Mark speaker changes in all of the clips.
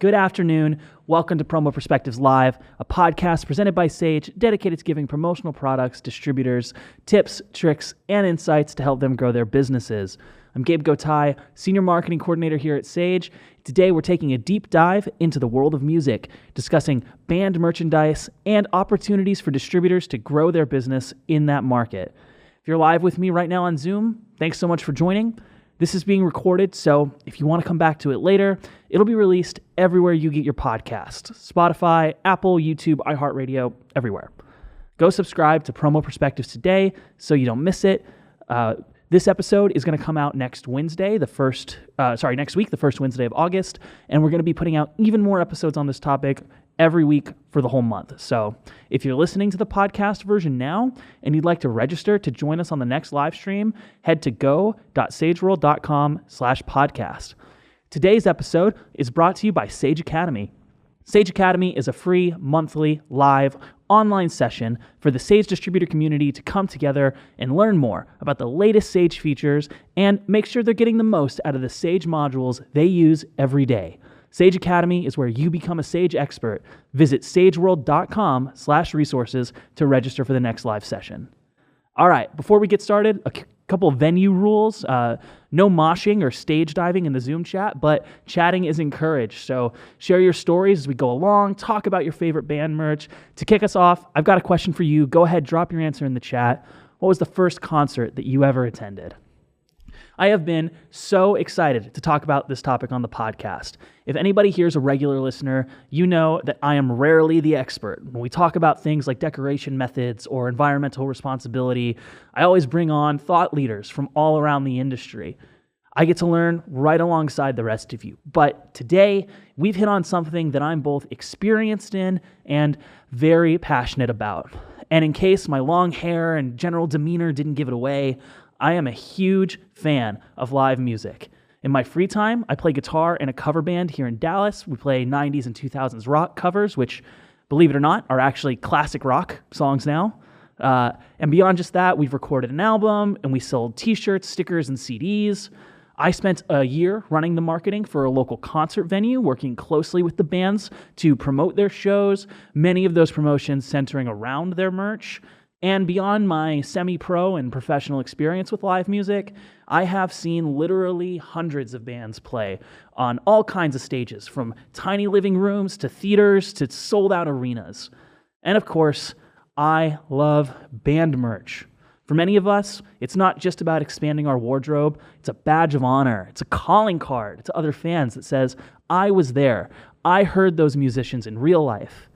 Speaker 1: Good afternoon. Welcome to Promo Perspectives Live, a podcast presented by Sage, dedicated to giving promotional products, distributors, tips, tricks, and insights to help them grow their businesses. I'm Gabe Gotai, Senior Marketing Coordinator here at Sage. Today, we're taking a deep dive into the world of music, discussing band merchandise and opportunities for distributors to grow their business in that market. If you're live with me right now on Zoom, thanks so much for joining. This is being recorded, so if you want to come back to it later, it'll be released everywhere you get your podcast. Spotify, Apple, YouTube, iHeartRadio, everywhere. Go subscribe to Promo Perspectives today so you don't miss it. This episode is going to come out next Wednesday, next week, the first Wednesday of August, and we're going to be putting out even more episodes on this topic every week for the whole month. So if you're listening to the podcast version now and you'd like to register to join us on the next live stream, head to go.sageworld.com/podcast. Today's episode is brought to you by Sage Academy. Sage Academy is a free monthly live online session for the Sage distributor community to come together and learn more about the latest Sage features and make sure they're getting the most out of the Sage modules they use every day. Sage Academy is where you become a Sage expert. Visit sageworld.com/resources to register for the next live session. All right, before we get started, a couple of venue rules. No moshing or stage diving in the Zoom chat, but chatting is encouraged. So share your stories as we go along, talk about your favorite band merch. To kick us off, I've got a question for you. Go ahead, drop your answer in the chat. What was the first concert that you ever attended? I have been so excited to talk about this topic on the podcast. If anybody here is a regular listener, you know that I am rarely the expert. When we talk about things like decoration methods or environmental responsibility, I always bring on thought leaders from all around the industry. I get to learn right alongside the rest of you. But today, we've hit on something that I'm both experienced in and very passionate about. And in case my long hair and general demeanor didn't give it away, I am a huge fan of live music. In my free time, I play guitar in a cover band here in Dallas. We play 90s and 2000s rock covers, which, believe it or not, are actually classic rock songs now. And beyond just that, we've recorded an album, and we sold t-shirts, stickers, and CDs. I spent a year running the marketing for a local concert venue, working closely with the bands to promote their shows, many of those promotions centering around their merch. And beyond my semi-pro and professional experience with live music, I have seen literally hundreds of bands play on all kinds of stages, from tiny living rooms to theaters to sold-out arenas. And of course, I love band merch. For many of us, it's not just about expanding our wardrobe. It's a badge of honor. It's a calling card to other fans that says, I was there. I heard those musicians in real life.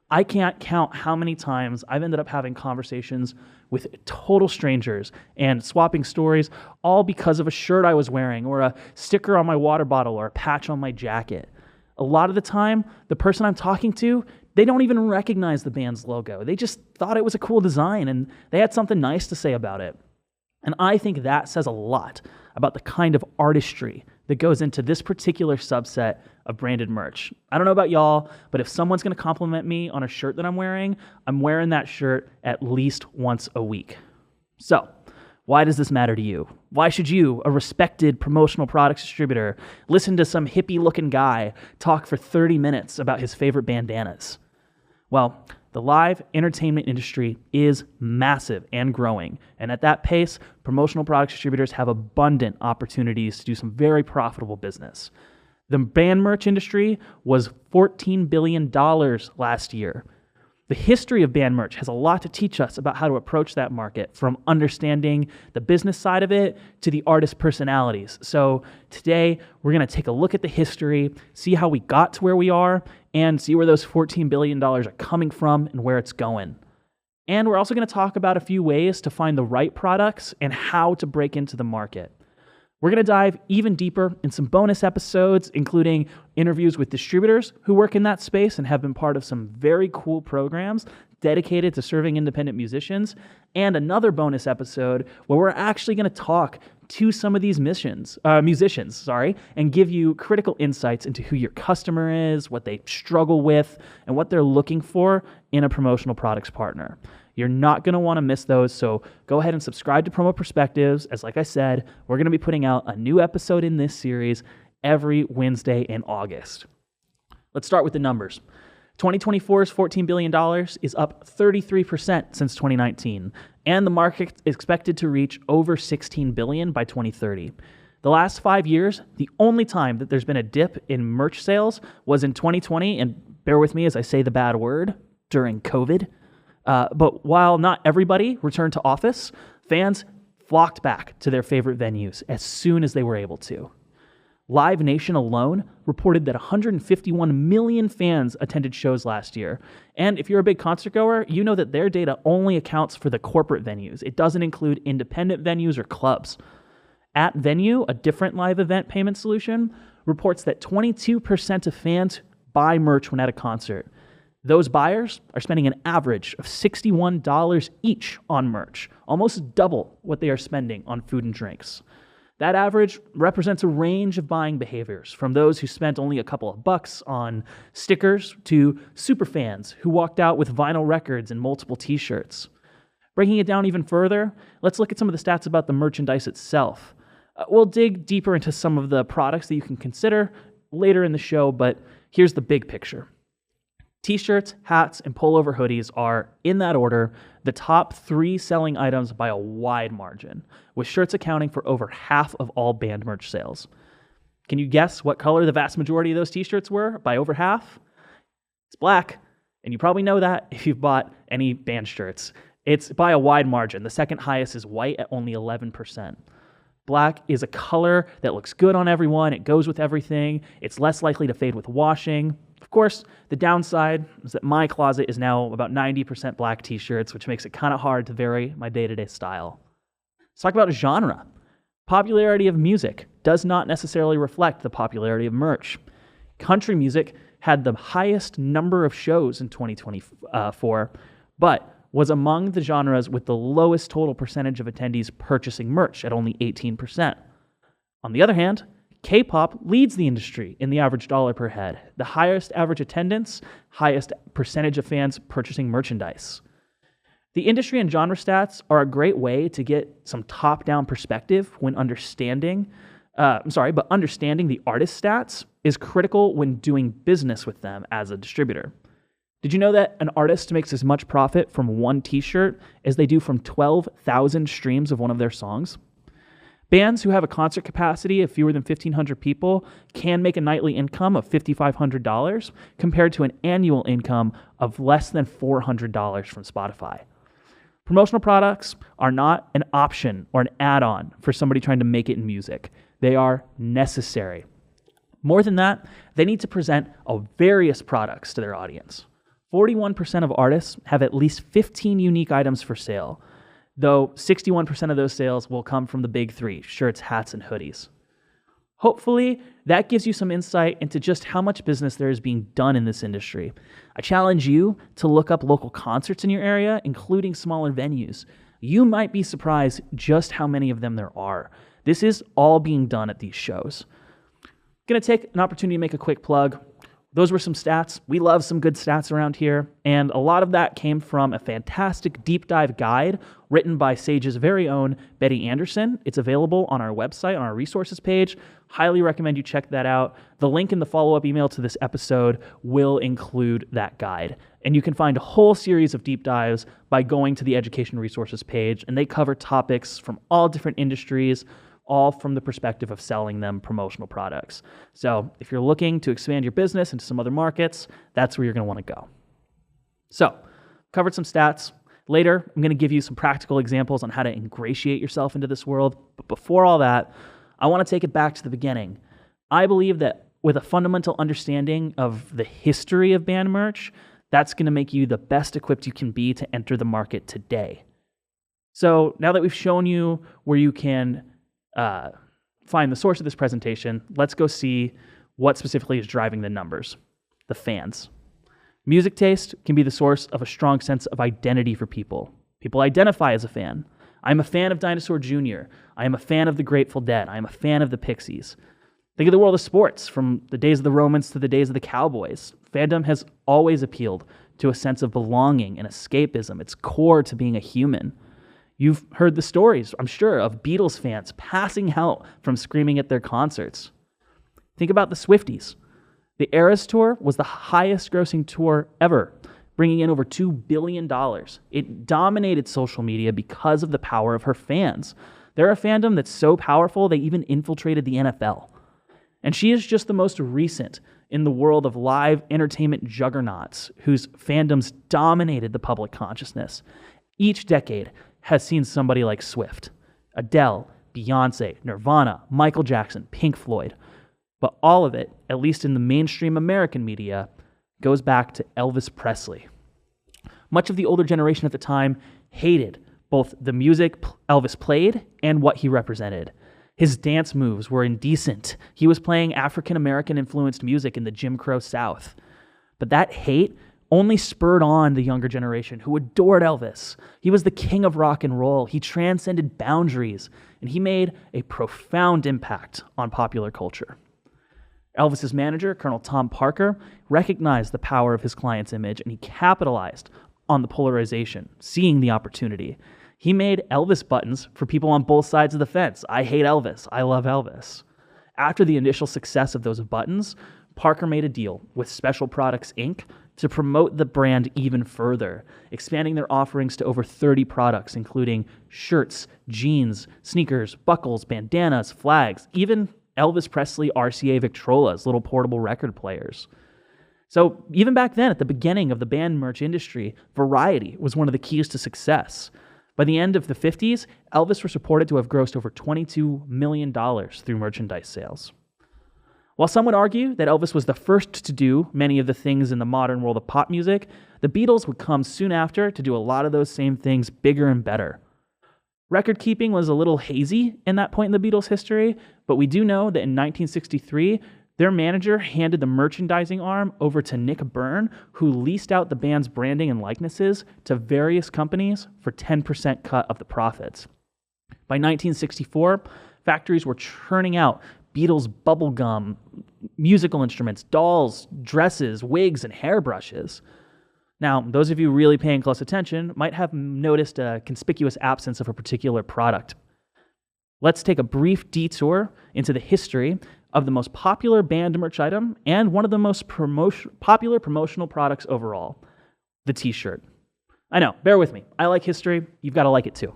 Speaker 1: I can't count how many times I've ended up having conversations with total strangers and swapping stories, all because of a shirt I was wearing or a sticker on my water bottle or a patch on my jacket. A lot of the time, the person I'm talking to, they don't even recognize the band's logo. They just thought it was a cool design and they had something nice to say about it. And I think that says a lot about the kind of artistry that goes into this particular subset of branded merch. I don't know about y'all, but if someone's going to compliment me on a shirt that I'm wearing that shirt at least once a week. So, why does this matter to you? Why should you, a respected promotional products distributor, listen to some hippie-looking guy talk for 30 minutes about his favorite bandanas? Well, the live entertainment industry is massive and growing, and at that pace, promotional products distributors have abundant opportunities to do some very profitable business. The band merch industry was $14 billion last year. The history of band merch has a lot to teach us about how to approach that market, from understanding the business side of it to the artist personalities. So today, we're going to take a look at the history, see how we got to where we are, and see where those $14 billion are coming from and where it's going. And we're also going to talk about a few ways to find the right products and how to break into the market. We're going to dive even deeper in some bonus episodes, including interviews with distributors who work in that space and have been part of some very cool programs dedicated to serving independent musicians, and another bonus episode where we're actually going to talk to some of these musicians, and give you critical insights into who your customer is, what they struggle with, and what they're looking for in a promotional products partner. You're not going to want to miss those, so go ahead and subscribe to Promo Perspectives. As like I said, we're going to be putting out a new episode in this series every Wednesday in August. Let's start with the numbers. 2024's $14 billion is up 33% since 2019, and the market is expected to reach over $16 billion by 2030. The last 5 years, the only time that there's been a dip in merch sales was in 2020, and bear with me as I say the bad word, during COVID. But while not everybody returned to office, fans flocked back to their favorite venues as soon as they were able to. Live Nation alone reported that 151 million fans attended shows last year. And if you're a big concert goer, you know that their data only accounts for the corporate venues. It doesn't include independent venues or clubs. At Venue, a different live event payment solution, reports that 22% of fans buy merch when at a concert. Those buyers are spending an average of $61 each on merch, almost double what they are spending on food and drinks. That average represents a range of buying behaviors, from those who spent only a couple of bucks on stickers to superfans who walked out with vinyl records and multiple t-shirts. Breaking it down even further, let's look at some of the stats about the merchandise itself. We'll dig deeper into some of the products that you can consider later in the show, but here's the big picture. T-shirts, hats, and pullover hoodies are, in that order, the top 3 selling items by a wide margin, with shirts accounting for over half of all band merch sales. Can you guess what color the vast majority of those t-shirts were by over half? It's black, and you probably know that if you've bought any band shirts. It's by a wide margin. The second highest is white at only 11%. Black is a color that looks good on everyone. It goes with everything. It's less likely to fade with washing. Of course, the downside is that my closet is now about 90% black t-shirts, which makes it kind of hard to vary my day-to-day style. Let's talk about genre. Popularity of music does not necessarily reflect the popularity of merch. Country music had the highest number of shows in 2024, but was among the genres with the lowest total percentage of attendees purchasing merch at only 18%. On the other hand, K-pop leads the industry in the average dollar per head, the highest average attendance, highest percentage of fans purchasing merchandise. The industry and genre stats are a great way to get some top-down perspective when understanding the artist stats is critical when doing business with them as a distributor. Did you know that an artist makes as much profit from one t-shirt as they do from 12,000 streams of one of their songs? Bands who have a concert capacity of fewer than 1,500 people can make a nightly income of $5,500 compared to an annual income of less than $400 from Spotify. Promotional products are not an option or an add-on for somebody trying to make it in music. They are necessary. More than that, they need to present various products to their audience. 41% of artists have at least 15 unique items for sale, though 61% of those sales will come from the big 3, shirts, hats, and hoodies. Hopefully, that gives you some insight into just how much business there is being done in this industry. I challenge you to look up local concerts in your area, including smaller venues. You might be surprised just how many of them there are. This is all being done at these shows. I'm going to take an opportunity to make a quick plug. Those were some stats. We love some good stats around here, and a lot of that came from a fantastic deep dive guide written by Sage's very own Betty Anderson. It's available on our website, on our resources page. Highly recommend you check that out. The link in the follow-up email to this episode will include that guide, and you can find a whole series of deep dives by going to the education resources page, and they cover topics from all different industries, all from the perspective of selling them promotional products. So if you're looking to expand your business into some other markets, that's where you're going to want to go. So, covered some stats. Later, I'm going to give you some practical examples on how to ingratiate yourself into this world. But before all that, I want to take it back to the beginning. I believe that with a fundamental understanding of the history of band merch, that's going to make you the best equipped you can be to enter the market today. So now that we've shown you where you can find the source of this presentation, let's go see what specifically is driving the numbers, the fans. Music taste can be the source of a strong sense of identity for people. People identify as a fan. I'm a fan of Dinosaur Jr. I am a fan of the Grateful Dead. I am a fan of the Pixies. Think of the world of sports, from the days of the Romans to the days of the Cowboys. Fandom has always appealed to a sense of belonging and escapism. It's core to being a human. You've heard the stories, I'm sure, of Beatles fans passing out from screaming at their concerts. Think about the Swifties. The Eras Tour was the highest grossing tour ever, bringing in over $2 billion. It dominated social media because of the power of her fans. They're a fandom that's so powerful they even infiltrated the NFL. And she is just the most recent in the world of live entertainment juggernauts whose fandoms dominated the public consciousness. Each decade has seen somebody like Swift, Adele, Beyonce, Nirvana, Michael Jackson, Pink Floyd. But all of it, at least in the mainstream American media, goes back to Elvis Presley. Much of the older generation at the time hated both the music Elvis played and what he represented. His dance moves were indecent. He was playing African-American influenced music in the Jim Crow South. But that hate only spurred on the younger generation who adored Elvis. He was the king of rock and roll. He transcended boundaries, and he made a profound impact on popular culture. Elvis's manager, Colonel Tom Parker, recognized the power of his client's image, and he capitalized on the polarization, seeing the opportunity. He made Elvis buttons for people on both sides of the fence. I hate Elvis. I love Elvis. After the initial success of those buttons, Parker made a deal with Special Products, Inc. to promote the brand even further, expanding their offerings to over 30 products, including shirts, jeans, sneakers, buckles, bandanas, flags, even Elvis Presley RCA Victrolas, little portable record players. So even back then, at the beginning of the band merch industry, variety was one of the keys to success. By the end of the 50s, Elvis was reported to have grossed over $22 million through merchandise sales. While some would argue that Elvis was the first to do many of the things in the modern world of pop music, the Beatles would come soon after to do a lot of those same things bigger and better. Record keeping was a little hazy in that point in the Beatles' history, but we do know that in 1963, their manager handed the merchandising arm over to Nick Byrne, who leased out the band's branding and likenesses to various companies for 10% cut of the profits. By 1964, factories were churning out Beatles bubblegum, musical instruments, dolls, dresses, wigs, and hairbrushes. Now, those of you really paying close attention might have noticed a conspicuous absence of a particular product. Let's take a brief detour into the history of the most popular band merch item and one of the most popular promotional products overall, the t-shirt. I know, bear with me. I like history. You've got to like it too.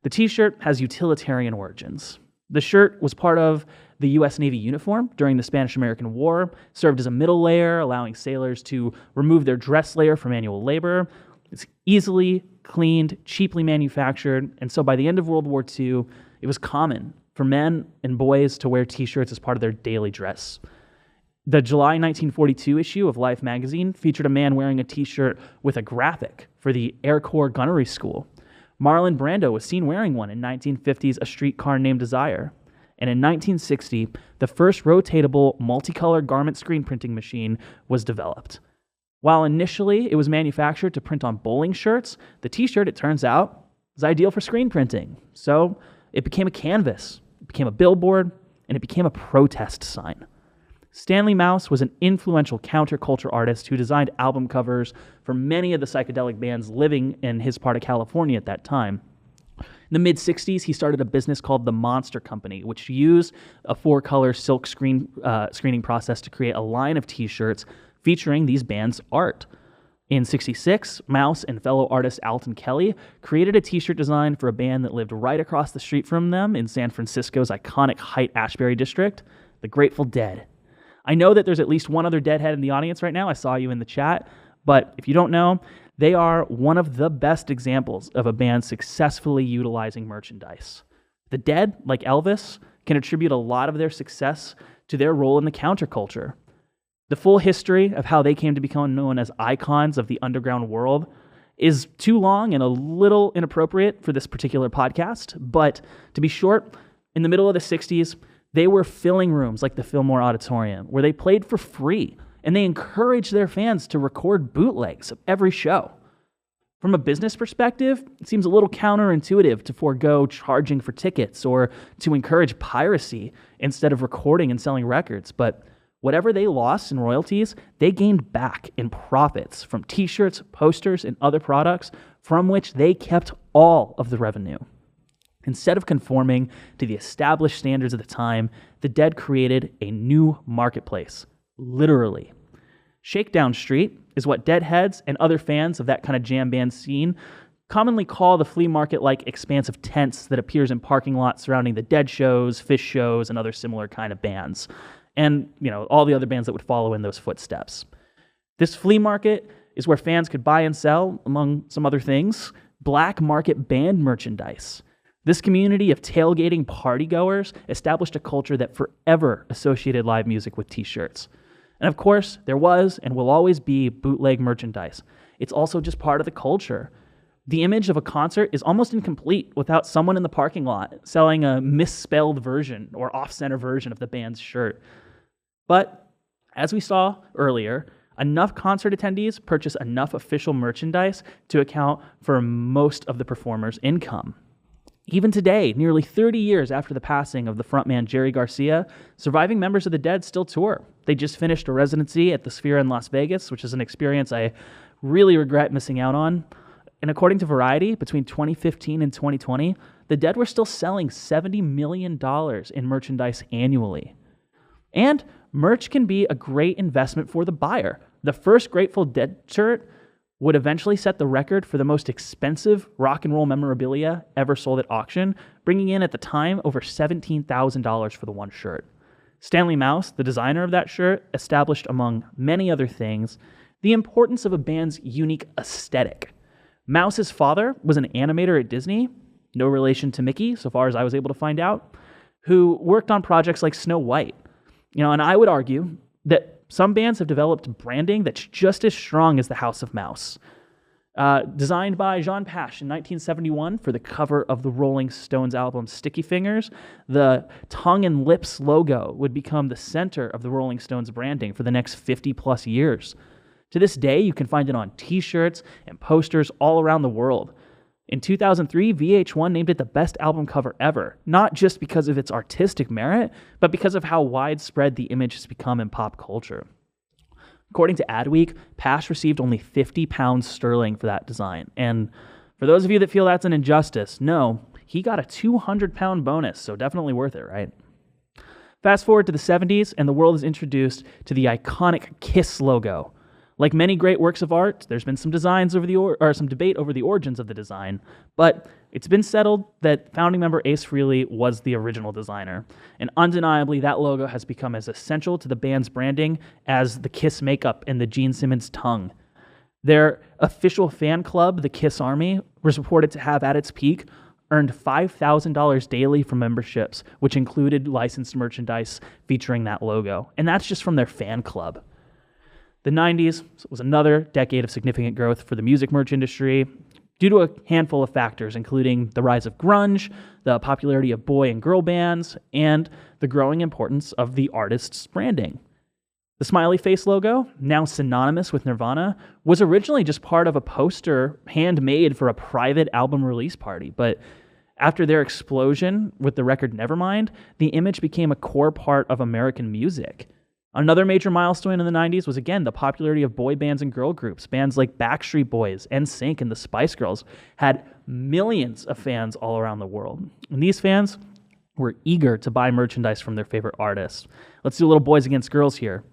Speaker 1: The t-shirt has utilitarian origins. The shirt was part of the U.S. Navy uniform during the Spanish-American War, served as a middle layer, allowing sailors to remove their dress layer for manual labor. It's easily cleaned, cheaply manufactured, and so by the end of World War II, it was common for men and boys to wear t-shirts as part of their daily dress. The July 1942 issue of Life magazine featured a man wearing a t-shirt with a graphic for the Air Corps Gunnery School. Marlon Brando was seen wearing one in 1950's A Streetcar Named Desire. And in 1960, the first rotatable multicolor garment screen printing machine was developed. While initially it was manufactured to print on bowling shirts, the t-shirt, it turns out, is ideal for screen printing. So it became a canvas, it became a billboard, and it became a protest sign. Stanley Mouse was an influential counterculture artist who designed album covers for many of the psychedelic bands living in his part of California at that time. In the mid-60s, he started a business called The Monster Company, which used a 4-color silk screening process to create a line of t-shirts featuring these bands' art. In '66, Mouse and fellow artist Alton Kelly created a t-shirt design for a band that lived right across the street from them in San Francisco's iconic Haight-Ashbury district, the Grateful Dead. I know that there's at least one other Deadhead in the audience right now. I saw you in the chat. But if you don't know, they are one of the best examples of a band successfully utilizing merchandise. The Dead, like Elvis, can attribute a lot of their success to their role in the counterculture. The full history of how they came to become known as icons of the underground world is too long and a little inappropriate for this particular podcast, but to be short, in the middle of the 60s, they were filling rooms like the Fillmore Auditorium, where they played for free, and they encouraged their fans to record bootlegs of every show. From a business perspective, it seems a little counterintuitive to forego charging for tickets or to encourage piracy instead of recording and selling records, but whatever they lost in royalties, they gained back in profits from t-shirts, posters, and other products from which they kept all of the revenue. Instead of conforming to the established standards of the time, the Dead created a new marketplace, literally. Shakedown Street is what Deadheads and other fans of that kind of jam band scene commonly call the flea market-like expanse of tents that appears in parking lots surrounding the Dead shows, Fish shows, and other similar kind of bands. And, all the other bands that would follow in those footsteps. This flea market is where fans could buy and sell, among some other things, black market band merchandise. This community of tailgating partygoers established a culture that forever associated live music with t-shirts. And of course, there was and will always be bootleg merchandise. It's also just part of the culture. The image of a concert is almost incomplete without someone in the parking lot selling a misspelled version or off-center version of the band's shirt. But as we saw earlier, enough concert attendees purchase enough official merchandise to account for most of the performers' income. Even today, nearly 30 years after the passing of the frontman Jerry Garcia, surviving members of the Dead still tour. They just finished a residency at the Sphere in Las Vegas, which is an experience I really regret missing out on. And according to Variety, between 2015 and 2020, the Dead were still selling $70 million in merchandise annually. And merch can be a great investment for the buyer. The first Grateful Dead shirt would eventually set the record for the most expensive rock and roll memorabilia ever sold at auction, bringing in at the time over $17,000 for the one shirt. Stanley Mouse, the designer of that shirt, established, among many other things, the importance of a band's unique aesthetic. Mouse's father was an animator at Disney, no relation to Mickey, so far as I was able to find out, who worked on projects like Snow White. And I would argue that some bands have developed branding that's just as strong as the House of Mouse. Designed by Jean Pache in 1971 for the cover of the Rolling Stones album Sticky Fingers, the tongue and lips logo would become the center of the Rolling Stones branding for the next 50 plus years. To this day, you can find it on t-shirts and posters all around the world. In 2003, VH1 named it the best album cover ever, not just because of its artistic merit, but because of how widespread the image has become in pop culture. According to Adweek, Pache received only 50 pounds sterling for that design. And for those of you that feel that's an injustice, no, he got a 200-pound bonus, so definitely worth it, right? Fast forward to the 70s, and the world is introduced to the iconic KISS logo. Like many great works of art, there's been some some debate over the origins of the design, but it's been settled that founding member Ace Frehley was the original designer. And undeniably, that logo has become as essential to the band's branding as the KISS makeup and the Gene Simmons tongue. Their official fan club, the KISS Army, was reported to have at its peak earned $5,000 daily from memberships, which included licensed merchandise featuring that logo. And that's just from their fan club. The 90s was another decade of significant growth for the music merch industry due to a handful of factors, including the rise of grunge, the popularity of boy and girl bands, and the growing importance of the artist's branding. The smiley face logo, now synonymous with Nirvana, was originally just part of a poster handmade for a private album release party, but after their explosion with the record Nevermind, the image became a core part of American music. Another major milestone in the 90s was, again, the popularity of boy bands and girl groups. Bands like Backstreet Boys, NSYNC, and the Spice Girls had millions of fans all around the world. And these fans were eager to buy merchandise from their favorite artists. Let's do a little boys against girls here.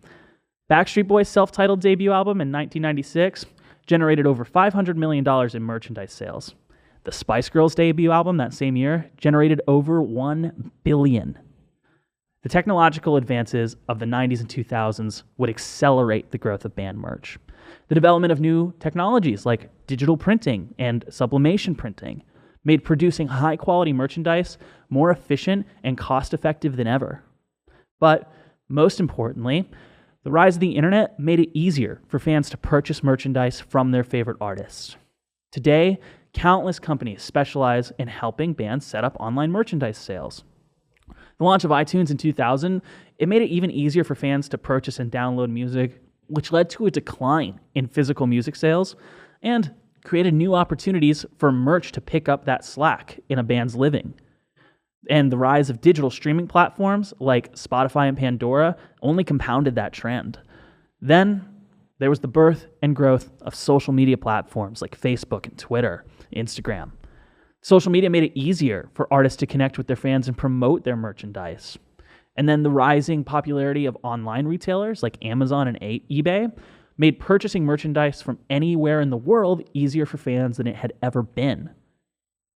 Speaker 1: Backstreet Boys' self-titled debut album in 1996 generated over $500 million in merchandise sales. The Spice Girls' debut album that same year generated over $1 billion. The technological advances of the 90s and 2000s would accelerate the growth of band merch. The development of new technologies like digital printing and sublimation printing made producing high-quality merchandise more efficient and cost-effective than ever. But most importantly, the rise of the internet made it easier for fans to purchase merchandise from their favorite artists. Today, countless companies specialize in helping bands set up online merchandise sales. The launch of iTunes in 2000, it made it even easier for fans to purchase and download music, which led to a decline in physical music sales and created new opportunities for merch to pick up that slack in a band's living. And the rise of digital streaming platforms like Spotify and Pandora only compounded that trend. Then there was the birth and growth of social media platforms like Facebook and Twitter, Instagram. Social media made it easier for artists to connect with their fans and promote their merchandise. And then the rising popularity of online retailers like Amazon and eBay made purchasing merchandise from anywhere in the world easier for fans than it had ever been.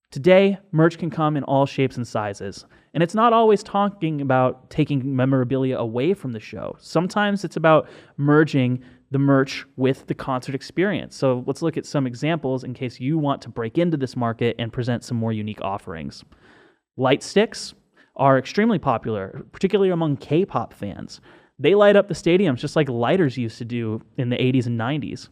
Speaker 1: Today, merch can come in all shapes and sizes, and it's not always talking about taking memorabilia away from the show. Sometimes it's about merging the merch with the concert experience. So let's look at some examples in case you want to break into this market and present some more unique offerings. Light sticks are extremely popular, particularly among K-pop fans. They light up the stadiums just like lighters used to do in the 80s and 90s.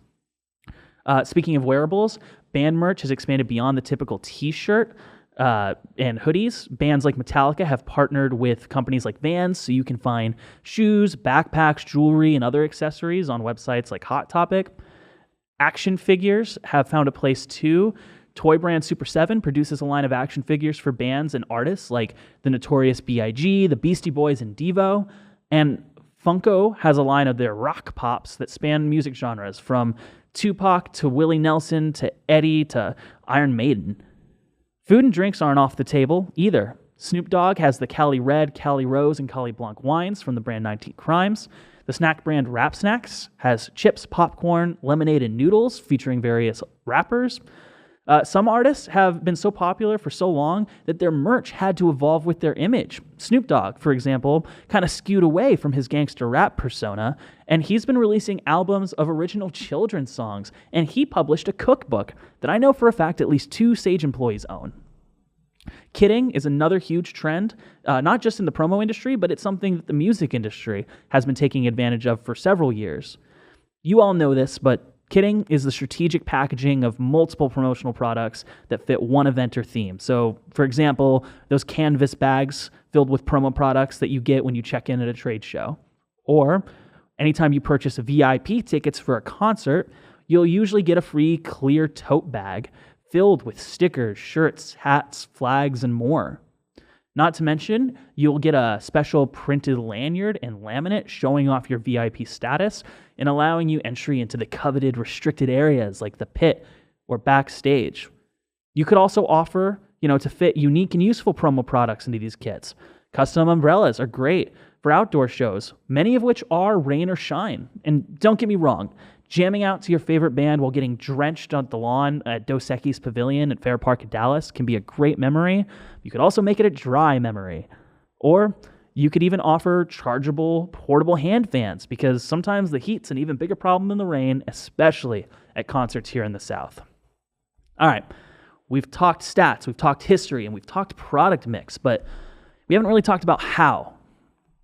Speaker 1: Speaking of wearables, band merch has expanded beyond the typical t-shirt and hoodies. Bands like Metallica have partnered with companies like Vans, so you can find shoes, backpacks, jewelry, and other accessories on websites like Hot Topic. Action figures have found a place too. Toy brand Super 7 produces a line of action figures for bands and artists like the Notorious B.I.G., the Beastie Boys, and Devo. And Funko has a line of their rock pops that span music genres from Tupac to Willie Nelson to Eddie to Iron Maiden. Food and drinks aren't off the table either. Snoop Dogg has the Cali Red, Cali Rose, and Cali Blanc wines from the brand 19 Crimes. The snack brand Rap Snacks has chips, popcorn, lemonade, and noodles featuring various rappers. Some artists have been so popular for so long that their merch had to evolve with their image. Snoop Dogg, for example, kind of skewed away from his gangster rap persona, and he's been releasing albums of original children's songs, and he published a cookbook that I know for a fact at least 2 Sage employees own. Kitting is another huge trend, not just in the promo industry, but it's something that the music industry has been taking advantage of for several years. You all know this, but kitting is the strategic packaging of multiple promotional products that fit one event or theme. So, for example, those canvas bags filled with promo products that you get when you check in at a trade show. Or, anytime you purchase VIP tickets for a concert, you'll usually get a free clear tote bag filled with stickers, shirts, hats, flags, and more. Not to mention, you'll get a special printed lanyard and laminate showing off your VIP status and allowing you entry into the coveted restricted areas like the pit or backstage. You could also offer, to fit unique and useful promo products into these kits. Custom umbrellas are great for outdoor shows, many of which are rain or shine. And don't get me wrong, jamming out to your favorite band while getting drenched on the lawn at Dos Equis Pavilion at Fair Park in Dallas can be a great memory. You could also make it a dry memory. Or you could even offer chargeable, portable hand fans because sometimes the heat's an even bigger problem than the rain, especially at concerts here in the South. All right, we've talked stats, we've talked history, and we've talked product mix, but we haven't really talked about how.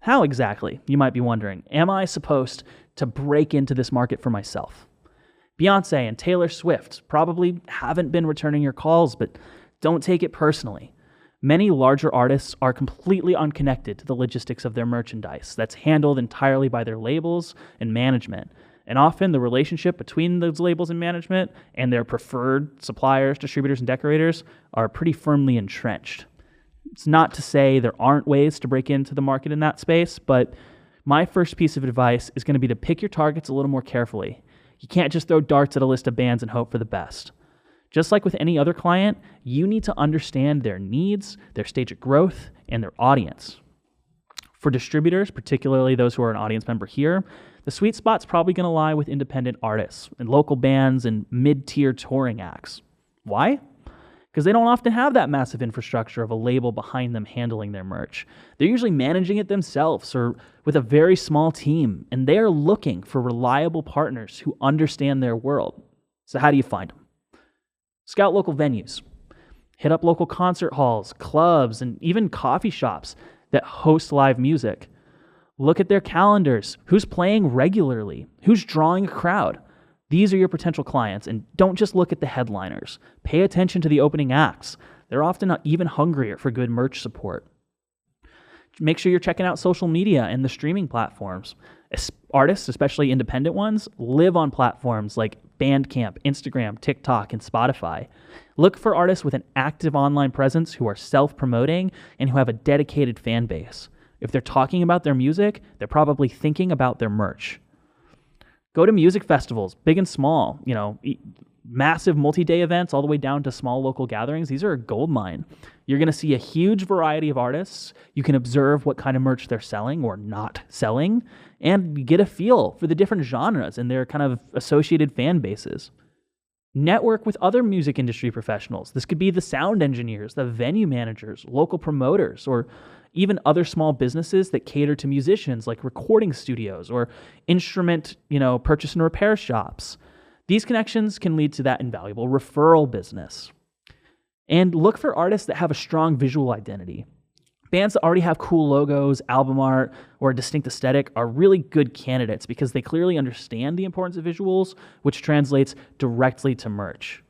Speaker 1: How exactly, you might be wondering, am I supposed to break into this market for myself? Beyonce and Taylor Swift probably haven't been returning your calls, but don't take it personally. Many larger artists are completely unconnected to the logistics of their merchandise that's handled entirely by their labels and management. And often the relationship between those labels and management and their preferred suppliers, distributors, and decorators are pretty firmly entrenched. It's not to say there aren't ways to break into the market in that space, but my first piece of advice is going to be to pick your targets a little more carefully. You can't just throw darts at a list of bands and hope for the best. Just like with any other client, you need to understand their needs, their stage of growth, and their audience. For distributors, particularly those who are an audience member here, the sweet spot's probably going to lie with independent artists and local bands and mid-tier touring acts. Why? Because they don't often have that massive infrastructure of a label behind them handling their merch. They're usually managing it themselves or with a very small team, and they are looking for reliable partners who understand their world. So how do you find them? Scout local venues. Hit up local concert halls, clubs, and even coffee shops that host live music. Look at their calendars. Who's playing regularly? Who's drawing a crowd? These are your potential clients, and don't just look at the headliners. Pay attention to the opening acts. They're often even hungrier for good merch support. Make sure you're checking out social media and the streaming platforms. Artists, especially independent ones, live on platforms like Bandcamp, Instagram, TikTok, and Spotify. Look for artists with an active online presence who are self-promoting and who have a dedicated fan base. If they're talking about their music, they're probably thinking about their merch. Go to music festivals, big and small. massive multi-day events all the way down to small local gatherings. These are a gold mine. You're going to see a huge variety of artists. You can observe what kind of merch they're selling or not selling, and get a feel for the different genres and their kind of associated fan bases. Network with other music industry professionals. This could be the sound engineers, the venue managers, local promoters, or even other small businesses that cater to musicians like recording studios or instrument, purchase and repair shops. These connections can lead to that invaluable referral business. And look for artists that have a strong visual identity. Bands that already have cool logos, album art, or a distinct aesthetic are really good candidates because they clearly understand the importance of visuals, which translates directly to merch.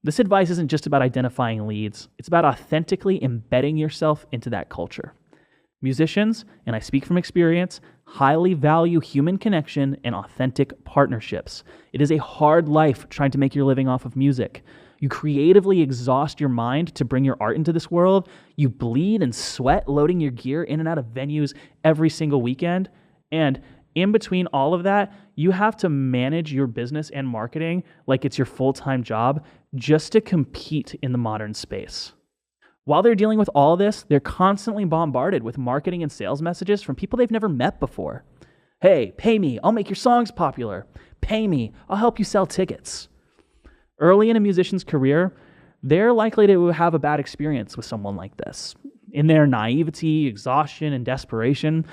Speaker 1: This advice isn't just about identifying leads. It's about authentically embedding yourself into that culture. Musicians, and I speak from experience, highly value human connection and authentic partnerships. It is a hard life trying to make your living off of music. You creatively exhaust your mind to bring your art into this world. You bleed and sweat loading your gear in and out of venues every single weekend. And in between all of that, you have to manage your business and marketing like it's your full-time job just to compete in the modern space. While they're dealing with all this, they're constantly bombarded with marketing and sales messages from people they've never met before. Hey, pay me, I'll make your songs popular. Pay me, I'll help you sell tickets. Early in a musician's career, they're likely to have a bad experience with someone like this. In their naivety, exhaustion, and desperation,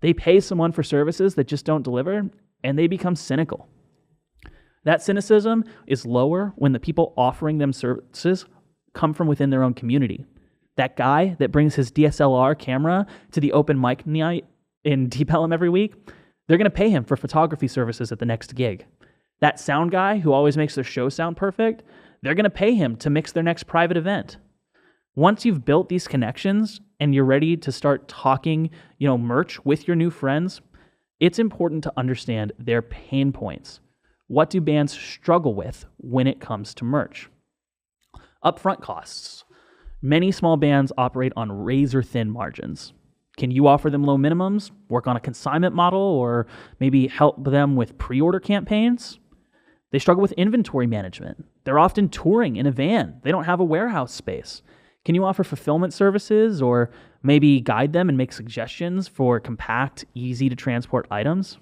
Speaker 1: they pay someone for services that just don't deliver, and they become cynical. That cynicism is lower when the people offering them services come from within their own community. That guy that brings his DSLR camera to the open mic night in Deep Ellum every week, they're going to pay him for photography services at the next gig. That sound guy who always makes their show sound perfect, they're going to pay him to mix their next private event. Once you've built these connections and you're ready to start talking, merch with your new friends, it's important to understand their pain points. What do bands struggle with when it comes to merch? Upfront costs. Many small bands operate on razor-thin margins. Can you offer them low minimums, work on a consignment model, or maybe help them with pre-order campaigns? They struggle with inventory management. They're often touring in a van. They don't have a warehouse space. Can you offer fulfillment services or maybe guide them and make suggestions for compact, easy to transport items?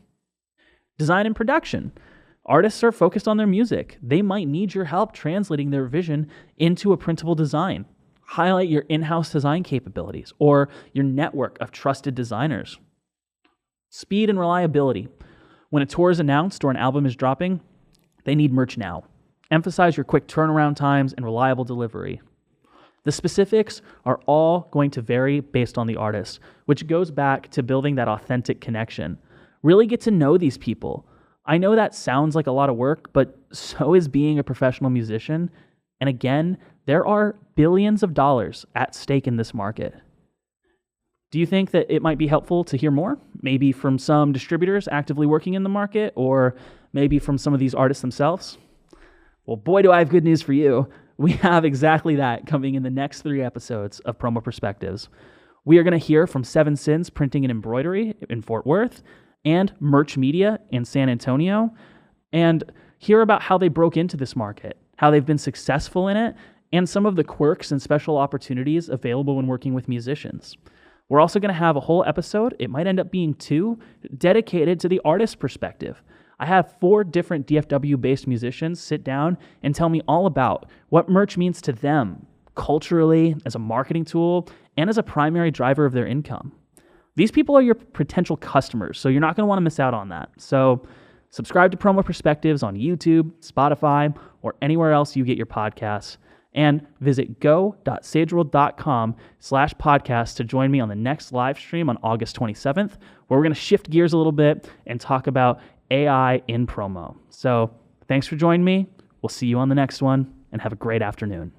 Speaker 1: Design and production. Artists are focused on their music. They might need your help translating their vision into a printable design. Highlight your in-house design capabilities or your network of trusted designers. Speed and reliability. When a tour is announced or an album is dropping, they need merch now. Emphasize your quick turnaround times and reliable delivery. The specifics are all going to vary based on the artist, which goes back to building that authentic connection. Really get to know these people. I know that sounds like a lot of work, but so is being a professional musician. And again, there are billions of dollars at stake in this market. Do you think that it might be helpful to hear more? Maybe from some distributors actively working in the market, or maybe from some of these artists themselves? Well, boy, do I have good news for you. We have exactly that coming in the next 3 episodes of Promo Perspectives. We are going to hear from Seven Sins Printing and Embroidery in Fort Worth and Merch Media in San Antonio, and hear about how they broke into this market, how they've been successful in it, and some of the quirks and special opportunities available when working with musicians. We're also going to have a whole episode, it might end up being 2, dedicated to the artist perspective. I have 4 different DFW-based musicians sit down and tell me all about what merch means to them, culturally, as a marketing tool, and as a primary driver of their income. These people are your potential customers, so you're not going to want to miss out on that. So subscribe to Promo Perspectives on YouTube, Spotify, or anywhere else you get your podcasts. And visit go.sageworld.com/podcast to join me on the next live stream on August 27th, where we're going to shift gears a little bit and talk about AI in promo. So thanks for joining me. We'll see you on the next one, and have a great afternoon.